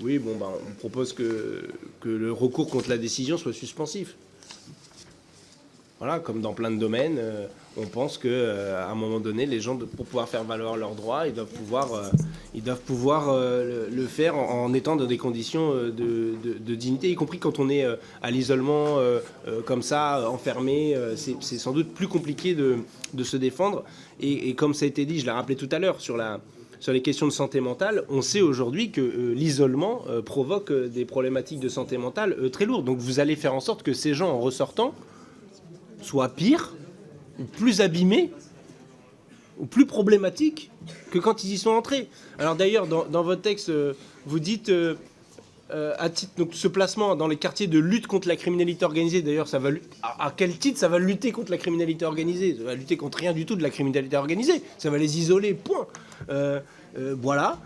Oui, bon, bah, on propose que le recours contre la décision soit suspensif. Voilà, comme dans plein de domaines, on pense qu'à un moment donné, les gens, pour pouvoir faire valoir leurs droits, ils doivent pouvoir le faire en étant dans des conditions de dignité, y compris quand on est à l'isolement comme ça, enfermé. C'est sans doute plus compliqué de se défendre. Et comme ça a été dit, je l'ai rappelé tout à l'heure, sur les questions de santé mentale, on sait aujourd'hui que l'isolement provoque des problématiques de santé mentale très lourdes. Donc vous allez faire en sorte que ces gens, en ressortant, soient pires, ou plus abîmés, ou plus problématiques que quand ils y sont entrés. Alors d'ailleurs, dans votre texte, vous dites, à titre, donc, ce placement dans les quartiers de lutte contre la criminalité organisée, d'ailleurs, ça va à quel titre ça va lutter contre la criminalité organisée? Ça va lutter contre rien du tout de la criminalité organisée. Ça va les isoler, point. Voilà.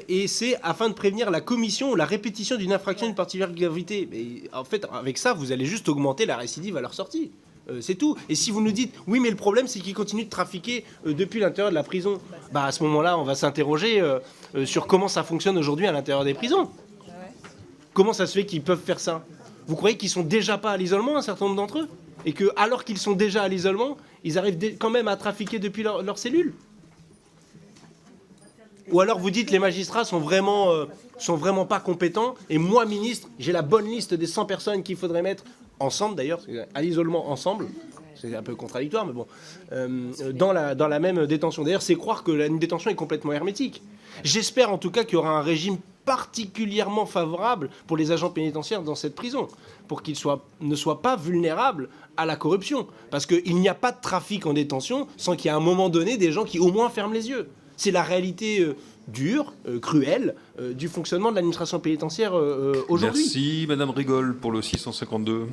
Et c'est afin de prévenir la commission ou la répétition d'une infraction d'une particulière gravité. Mais en fait, avec ça, vous allez juste augmenter la récidive à leur sortie. C'est tout. Et si vous nous dites, oui, mais le problème, c'est qu'ils continuent de trafiquer depuis l'intérieur de la prison, bah, à ce moment-là, on va s'interroger sur comment ça fonctionne aujourd'hui à l'intérieur des prisons. Comment ça se fait qu'ils peuvent faire ça? Vous croyez qu'ils sont déjà pas à l'isolement, un certain nombre d'entre eux? Et que, alors qu'ils sont déjà à l'isolement, ils arrivent quand même à trafiquer depuis leur cellule? Ou alors vous dites les magistrats sont vraiment pas compétents, et moi, ministre, j'ai la bonne liste des 100 personnes qu'il faudrait mettre ensemble, d'ailleurs, à l'isolement ensemble, c'est un peu contradictoire, mais bon, dans la même détention. D'ailleurs, c'est croire que une détention est complètement hermétique. J'espère en tout cas qu'il y aura un régime particulièrement favorable pour les agents pénitentiaires dans cette prison, pour qu'ils ne soient pas vulnérables à la corruption. Parce qu'il n'y a pas de trafic en détention sans qu'il y ait à un moment donné des gens qui au moins ferment les yeux. C'est la réalité dure, cruelle, du fonctionnement de l'administration pénitentiaire aujourd'hui. Merci, Madame Rigol, pour le 652.